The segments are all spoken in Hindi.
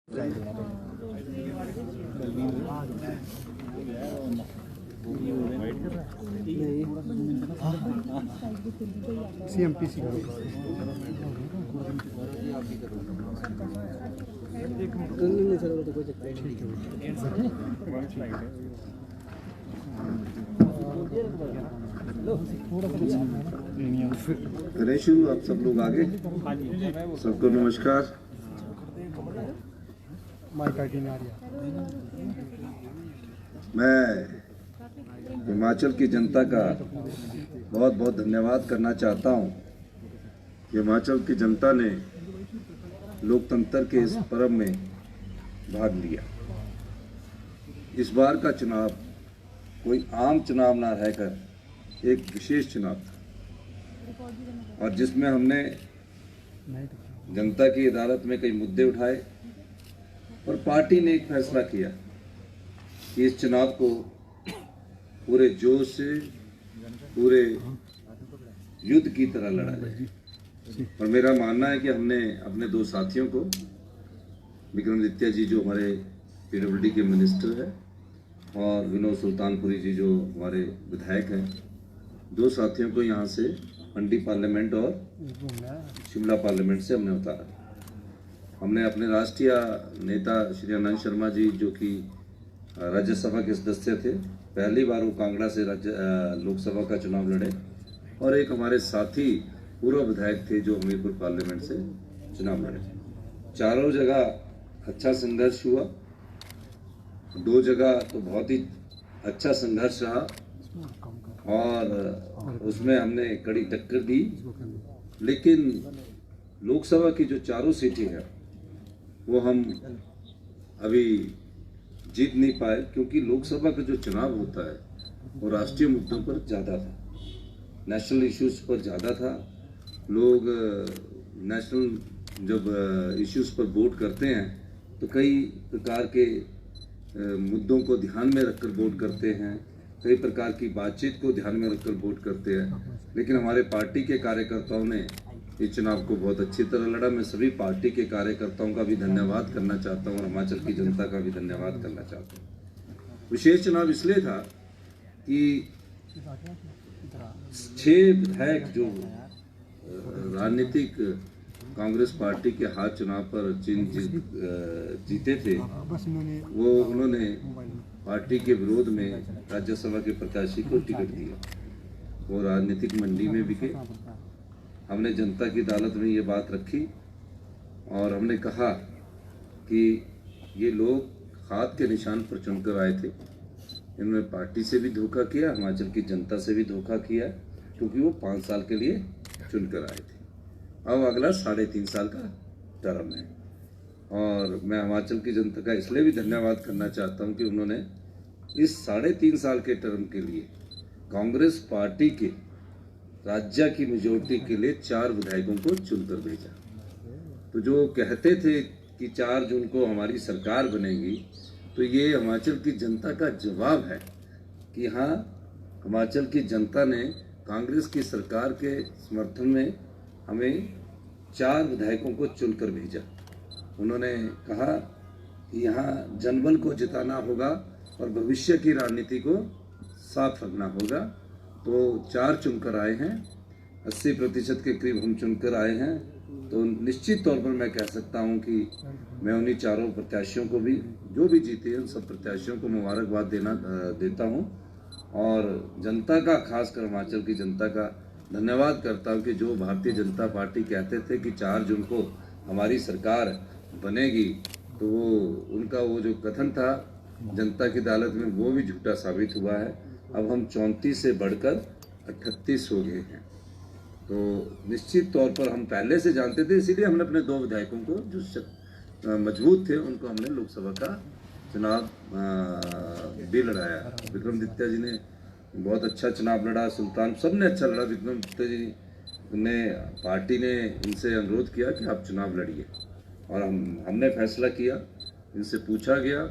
CMPC करो। गणेशु, आप सब लोग आगे। सबको नमस्कार। मैं हिमाचल की जनता का बहुत बहुत धन्यवाद करना चाहता हूं। हिमाचल की जनता ने लोकतंत्र के इस पर्व में भाग लिया। इस बार का चुनाव कोई आम चुनाव ना रहकर एक विशेष चुनाव था, और जिसमें हमने जनता की अदालत में कई मुद्दे उठाए और पार्टी ने एक फैसला किया कि इस चुनाव को पूरे जोश से, पूरे युद्ध की तरह लड़ा जाए। और मेरा मानना है कि हमने अपने दो साथियों को, विक्रमादित्य जी जो हमारे पीडब्ल्यूडी के मिनिस्टर हैं और विनोद सुल्तानपुरी जी जो हमारे विधायक हैं, दो साथियों को यहाँ से मंडी पार्लियामेंट और शिमला पार्लियामेंट से हमने उतारा। हमने अपने राष्ट्रीय नेता श्री आनंद शर्मा जी जो कि राज्यसभा के सदस्य थे, पहली बार वो कांगड़ा से लोकसभा का चुनाव लड़े, और एक हमारे साथी पूर्व विधायक थे जो हमीरपुर पार्लियामेंट से चुनाव लड़े। चारों जगह अच्छा संघर्ष हुआ, दो जगह तो बहुत ही अच्छा संघर्ष रहा और उसमें हमने कड़ी टक्कर दी। लेकिन लोकसभा की जो चारों सीटें हैं वो हम अभी जीत नहीं पाए, क्योंकि लोकसभा का जो चुनाव होता है वो राष्ट्रीय मुद्दों पर ज़्यादा था, नेशनल इश्यूज पर ज़्यादा था। लोग नेशनल जब इश्यूज पर वोट करते हैं तो कई प्रकार के मुद्दों को ध्यान में रखकर वोट करते हैं, कई प्रकार की बातचीत को ध्यान में रखकर वोट करते हैं। लेकिन हमारे पार्टी के कार्यकर्ताओं ने इस चुनाव को बहुत अच्छी तरह लड़ा। मैं सभी पार्टी के कार्यकर्ताओं का भी धन्यवाद करना चाहता हूँ और हिमाचल की जनता का भी धन्यवाद करना चाहता हूँ। विशेष चुनाव इसलिए था कि 6 विधायक जो राजनीतिक कांग्रेस पार्टी के हाथ चुनाव पर जीते थे, वो उन्होंने पार्टी के विरोध में राज्यसभा के प्रत्याशी को टिकट दिया। वो राजनीतिक मंडी में बिके। हमने जनता की अदालत में ये बात रखी और हमने कहा कि ये लोग हाथ के निशान पर चुनकर आए थे, इन्होंने पार्टी से भी धोखा किया, हिमाचल की जनता से भी धोखा किया, क्योंकि वो 5 साल के लिए चुनकर आए थे। अब अगला 3.5 साल का टर्म है, और मैं हिमाचल की जनता का इसलिए भी धन्यवाद करना चाहता हूं कि उन्होंने इस 3.5 साल के टर्म के लिए कांग्रेस पार्टी के राज्य की मेजोरिटी के लिए 4 विधायकों को चुनकर भेजा। तो जो कहते थे कि 4 जून को हमारी सरकार बनेगी, तो ये हिमाचल की जनता का जवाब है कि हाँ, हिमाचल की जनता ने कांग्रेस की सरकार के समर्थन में हमें 4 विधायकों को चुनकर भेजा। उन्होंने कहा कि यहाँ जनबल को जिताना होगा और भविष्य की रणनीति को साफ रखना होगा। तो 4 चुनकर आए हैं, 80% के करीब हम चुनकर आए हैं। तो निश्चित तौर पर मैं कह सकता हूं कि मैं उन्हीं चारों प्रत्याशियों को भी, जो भी जीते हैं, उन सब प्रत्याशियों को मुबारकबाद देता हूं और जनता का, खासकर हिमाचल की जनता का धन्यवाद करता हूं कि जो भारतीय जनता पार्टी कहते थे कि 4 जून को हमारी सरकार बनेगी, तो वो उनका वो जो कथन था जनता की अदालत में, वो भी झूठा साबित हुआ है। अब हम 34 से बढ़कर 38 हो गए हैं। तो निश्चित तौर पर हम पहले से जानते थे, इसीलिए हमने अपने 2 विधायकों को जो मजबूत थे उनको हमने लोकसभा का चुनाव भी लड़ाया। विक्रमादित्य जी ने बहुत अच्छा चुनाव लड़ा, सुल्तान, सबने अच्छा लड़ा। विक्रमादित्य जी ने, पार्टी ने इनसे अनुरोध किया कि आप चुनाव लड़िए, और हमने फैसला किया। इनसे पूछा गया,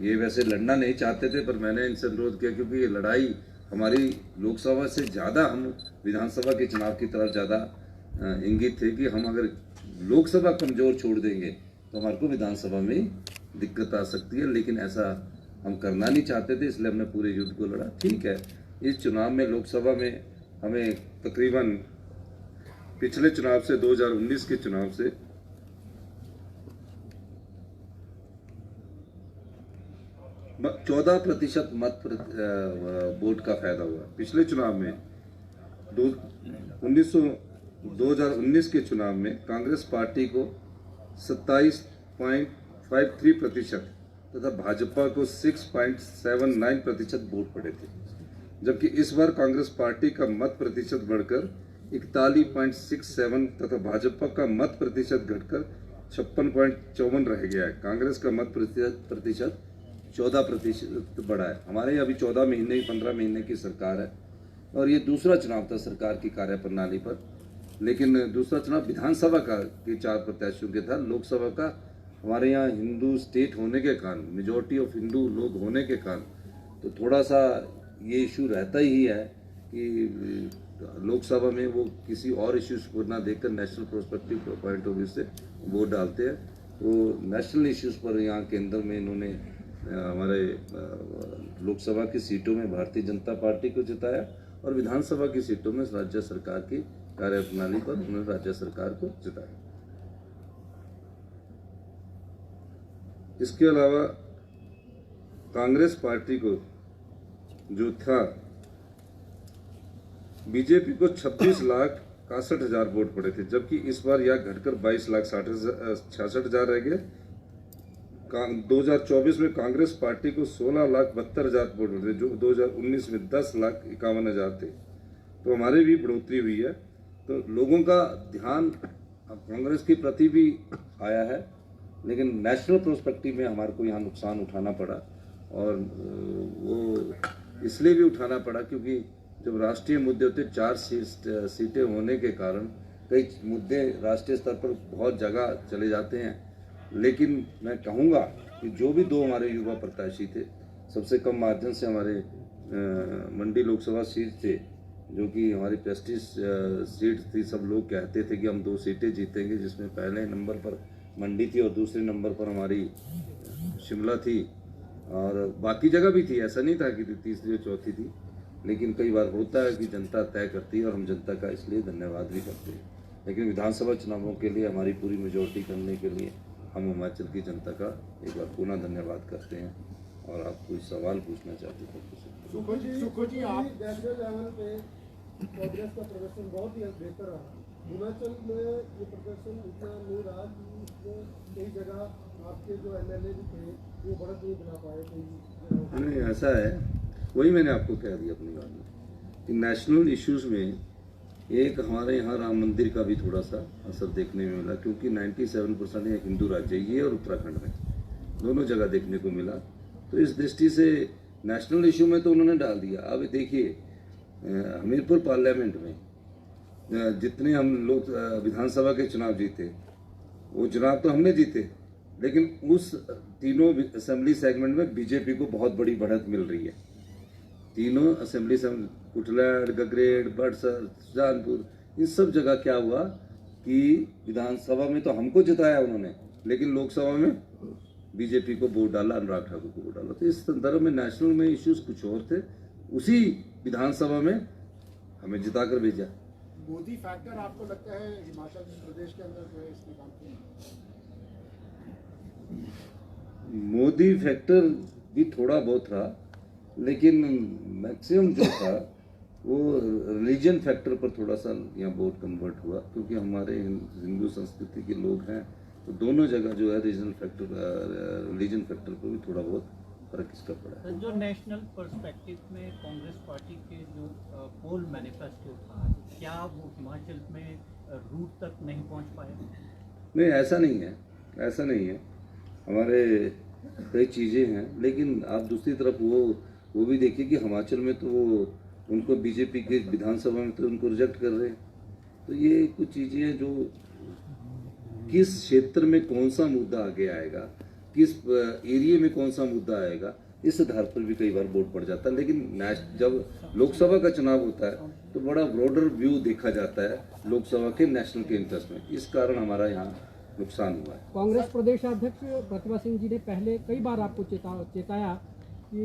ये वैसे लड़ना नहीं चाहते थे, पर मैंने इनसे अनुरोध किया क्योंकि ये लड़ाई हमारी लोकसभा से ज़्यादा हम विधानसभा के चुनाव की तरफ ज़्यादा इंगित थे कि हम अगर लोकसभा कमज़ोर छोड़ देंगे तो हमारे को विधानसभा में दिक्कत आ सकती है, लेकिन ऐसा हम करना नहीं चाहते थे, इसलिए हमने पूरे युद्ध को लड़ा। ठीक है, इस चुनाव में लोकसभा में हमें तकरीबन पिछले चुनाव से 2019 के चुनाव से 14% वोट का फायदा हुआ। पिछले चुनाव में 2019 के चुनाव में कांग्रेस पार्टी को 27.53% तथा भाजपा को 6.79% वोट पड़े थे, जबकि इस बार कांग्रेस पार्टी का मत प्रतिशत बढ़कर 41.67 तथा भाजपा का मत प्रतिशत घटकर 56.54 रह गया है। कांग्रेस का मत प्रतिशत 14% बढ़ा है। हमारे अभी 14 महीने 15 महीने की सरकार है और ये दूसरा चुनाव था सरकार की कार्यप्रणाली पर, लेकिन दूसरा चुनाव विधानसभा का के 4 प्रत्याशियों के था। लोकसभा का हमारे यहाँ हिंदू स्टेट होने के कारण, मेजॉरिटी ऑफ हिंदू लोग होने के कारण, तो थोड़ा सा ये इशू रहता ही है कि लोकसभा में वो किसी और इश्यूज को ना देखकर national prospective point of view से वोट डालते हैं। तो नेशनल इश्यूज पर यहाँ केंद्र में इन्होंने हमारे लोकसभा की सीटों में भारतीय जनता पार्टी को जिताया और विधानसभा की सीटों में राज्य सरकार की कार्यप्रणाली पर उन्होंने राज्य सरकार को जिताया। इसके अलावा कांग्रेस पार्टी को जो था, बीजेपी को 26,61,000 वोट पड़े थे, जबकि इस बार यह घटकर 22,66,000 रह गए। 2024 में कांग्रेस पार्टी को 16,72,000 वोट मिले, जो 2019 में 10,51,000 थे। तो हमारे भी बढ़ोतरी हुई है। तो लोगों का ध्यान कांग्रेस के प्रति भी आया है, लेकिन नेशनल प्रोस्पेक्टिव में हमारे को यहाँ नुकसान उठाना पड़ा, और वो इसलिए भी उठाना पड़ा क्योंकि जब राष्ट्रीय मुद्दे होते 4 सीटें होने के कारण कई मुद्दे राष्ट्रीय स्तर पर बहुत जगह चले जाते हैं। लेकिन मैं कहूँगा कि जो भी 2 हमारे युवा प्रत्याशी थे, सबसे कम मार्जिन से हमारे मंडी लोकसभा सीट थे, जो कि हमारी प्रेस्टीज सीट थी। सब लोग कहते थे कि हम 2 सीटें जीतेंगे, जिसमें पहले नंबर पर मंडी थी और दूसरे नंबर पर हमारी शिमला थी, और बाकी जगह भी थी। ऐसा नहीं था कि तीसरी और चौथी थी, लेकिन कई बार होता है कि जनता तय करती है और हम जनता का इसलिए धन्यवाद भी करते हैं। लेकिन विधानसभा चुनावों के लिए हमारी पूरी मेजॉरिटी करने के लिए हम हिमाचल की जनता का एक बार पुनः धन्यवाद करते हैं। और आप कोई सवाल पूछना चाहते हैं? सुखो जी, आप नेशनल लेवल पे कांग्रेस का प्रदर्शन बहुत ही बेहतर रहा। हिमाचल में ये प्रदर्शन इतना नहीं रहा कि इसमें कई जगह आपके जो एमएलए भी थे वो बढ़त नहीं बना पाए। नहीं, ऐसा है, वही मैंने आपको कह दिया अपनी बात में कि नेशनल इश्यूज में एक हमारे यहाँ राम मंदिर का भी थोड़ा सा असर देखने में मिला, क्योंकि 97% एक हिंदू राज्य ये और उत्तराखंड में दोनों जगह देखने को मिला। तो इस दृष्टि से नेशनल इशू में तो उन्होंने डाल दिया। अब देखिए, हमीरपुर पार्लियामेंट में जितने हम लोग विधानसभा के चुनाव जीते, वो चुनाव तो हमने जीते, लेकिन उस तीनों असेंबली सेगमेंट में बीजेपी को बहुत बड़ी बढ़त मिल रही है। तीनों असेंबली कुटलैड, गगरेट, बड़सर, सुजानपुर, इन सब जगह क्या हुआ कि विधानसभा में तो हमको जिताया उन्होंने, लेकिन लोकसभा में बीजेपी को वोट डाला, अनुराग ठाकुर को वोट डाला। तो इस संदर्भ में नेशनल में इश्यूज कुछ और थे, उसी विधानसभा में हमें जिताकर भेजा। मोदी फैक्टर आपको लगता है हिमाचल प्रदेश के अंदर जो है इसमें काम किया? मोदी फैक्टर भी थोड़ा बहुत था, लेकिन मैक्सिमम जो था वो रिलीजन फैक्टर पर थोड़ा सा यहाँ वोट कन्वर्ट हुआ, क्योंकि हमारे हिंदू संस्कृति के लोग हैं। तो दोनों जगह जो है रीजनल फैक्टर, रिलीजन फैक्टर पर भी थोड़ा बहुत फर्क इसका पड़ा है। जो नेशनल पर्सपेक्टिव में कांग्रेस पार्टी के जो पोल मैनिफेस्टो था, क्या वो हिमाचल में रूट तक नहीं पहुंच पाए? नहीं, ऐसा नहीं है, ऐसा नहीं है। हमारे कई चीज़ें हैं, लेकिन आप दूसरी तरफ वो भी देखिए कि हिमाचल में तो वो उनको बीजेपी के विधानसभा में तो उनको रिजेक्ट कर रहे हैं। तो ये कुछ चीज़ें हैं जो किस क्षेत्र में कौन सा मुद्दा आगे आएगा, किस एरिया में कौन सा मुद्दा आएगा, इस आधार पर भी कई बार वोट पड़ जाता है। लेकिन जब लोकसभा का चुनाव होता है तो बड़ा ब्रॉडर व्यू देखा जाता है लोकसभा के नेशनल के इंटरेस्ट में। इस कारण हमारा यहाँ नुकसान हुआ है। कांग्रेस प्रदेश अध्यक्ष प्रतिभा सिंह जी ने पहले कई बार आपको चेताया कि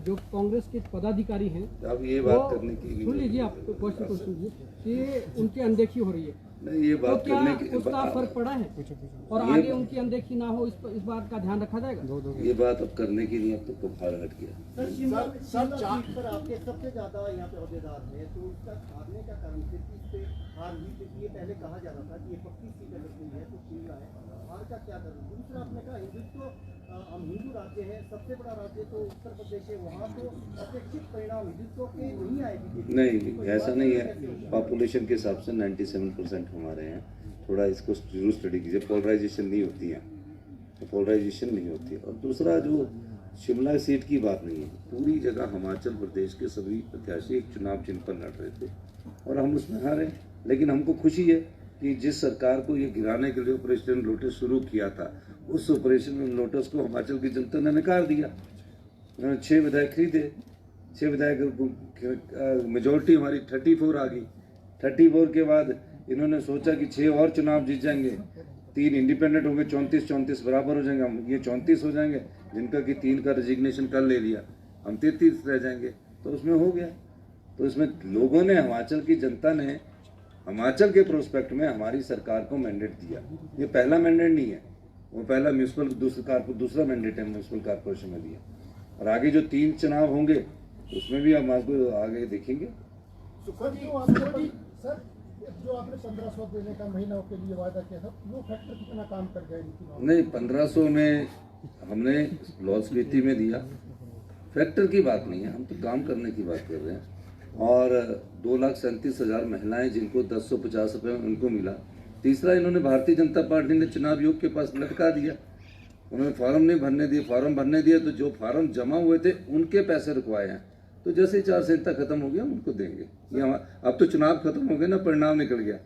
जो कांग्रेस के पदाधिकारी हैं, अब ये बात करने की नहीं सुन लीजिए, आप क्वेश्चन को सुनिए कि उनकी अनदेखी हो रही है, नहीं, ये तो बात क्या करने की उसका फर्क पड़ा है और ये आगे उनकी अनदेखी ना हो, इस बात का ध्यान रखा जाएगा? ये बात अब करने की नहीं, अब तो पहाड़ हट गया। सर चार्ट पर आपके सबसे ज्यादा यहाँ पे अहदेदार है, तो इसका हारने का कारण किस पे हार हुई? क्योंकि ये पहले कहा जा रहा था कि ये 25 सीटें लग गई है तो खेल रहा है, हार का क्या कारण? दूसरा आपने कहा हिंदुत्व, हम हिंदू राज्य है, सबसे बड़ा राज्य तो उत्तर प्रदेश है, वहाँ तो अपेक्षित परिणाम हिंदुत्व के नहीं आएगी। नहीं, ऐसा नहीं है। पॉपुलेशन के हिसाब से 97% हमारे हैं। थोड़ा इसको जरूर स्टडी कीजिए। पोलराइजेशन नहीं होती है, पोलराइजेशन नहीं होती है। और दूसरा, जो शिमला सीट की बात नहीं है, पूरी जगह हिमाचल प्रदेश के सभी प्रत्याशी एक चुनाव चिन्ह पर लड़ रहे थे और हम उसमें हारे। लेकिन हमको खुशी है कि जिस सरकार को ये गिराने के लिए ऑपरेशन लोटस शुरू किया था, उस ऑपरेशन लोटस को हिमाचल की जनता ने नकार दिया। 6 विधायक खरीदे, 6 विधायक मेजोरिटी हमारी 34 आ गई। 34 के बाद इन्होंने सोचा कि 6 और चुनाव जीत जाएंगे, 3 इंडिपेंडेंट होंगे, 34 बराबर हो जाएंगे, हम ये 34 हो जाएंगे, जिनका कि 3 का रेजिग्नेशन कर ले लिया, हम 33 रह जाएंगे, तो उसमें हो गया। तो इसमें लोगों ने, हिमाचल की जनता ने हिमाचल के प्रोस्पेक्ट में हमारी सरकार को मैंडेट दिया। ये पहला मैंडेट नहीं है, वो पहला म्यूनसिपल दूसरा मैंडेट है म्यूनसिपल कॉर्पोरेशन में दिया। और आगे जो 3 चुनाव होंगे उसमें भी हम आपको आगे देखेंगे। सर जो आपने 1500 देने का महीनों के लिए वादा किया था, वो फैक्टर कितना काम कर गया इनकी बात? नहीं, 1500 में हमने लाहौल स्पीति में दिया, फैक्टर की बात नहीं है, हम तो काम करने की बात कर रहे हैं। और 2,37,000 महिलाएं जिनको 1050 रुपये उनको मिला। तीसरा, इन्होंने भारतीय जनता पार्टी ने चुनाव आयोग के पास लटका दिया, उन्होंने फॉर्म नहीं भरने दिए। फॉर्म भरने दिए तो जो फॉर्म जमा हुए थे उनके पैसे रुकवाए हैं। तो जैसे ही 4 संहिता खत्म हो गया हम उनको देंगे। ये अब तो चुनाव खत्म हो गए ना, परिणाम निकल गया।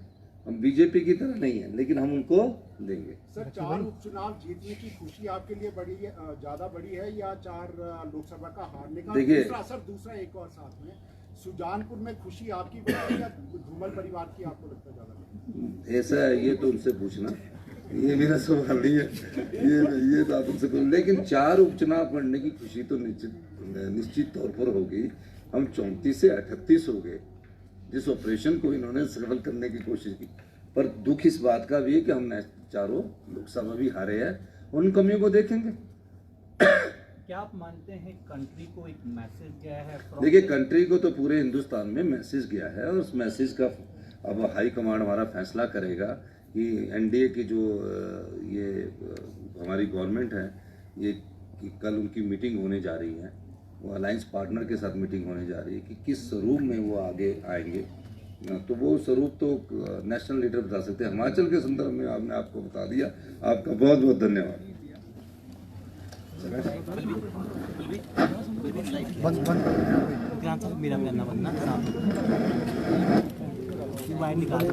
हम बीजेपी की तरह नहीं है, लेकिन हम उनको देंगे। सर 4 उपचुनाव जीतने की खुशी आपके लिए बड़ी है, ज्यादा बड़ी है, या 4 लोकसभा का हारने का? देखिए दूसरा एक और साथ में, सुजानपुर में खुशी आपकी बड़ी है या धूमल परिवार की आपको लगता है ज्यादा? ऐसा है, ये तो उनसे पूछना, ये मेरा सवाल नहीं है, ये तो आप उनसे पूछ। लेकिन 4 उपचुनाव लड़ने की खुशी तो निश्चित तौर पर होगी। हम 34 से 38 हो गए, जिस ऑपरेशन को इन्होंने सफल करने की कोशिश की। पर दुख इस बात का भी है कि हमने 4 लोकसभा भी हारे हैं, उन कमियों को देखेंगे। क्या आप मानते हैं कंट्री को एक मैसेज गया है? देखिए, कंट्री को तो पूरे हिंदुस्तान में मैसेज गया है, और उस मैसेज का अब हाई कमांड हमारा फैसला करेगा कि एनडीए की जो ये हमारी गवर्नमेंट है, ये कि कल उनकी मीटिंग होने जा रही है, वो अलायंस पार्टनर के साथ मीटिंग होने जा रही है कि किस स्वरूप में वो आगे आएंगे। तो वो स्वरूप तो नेशनल लीडर बता सकते हैं। हिमाचल के संदर्भ में आपने आपको बता दिया। आपका बहुत बहुत धन्यवाद। मेरा करना बनना बाहर निकाल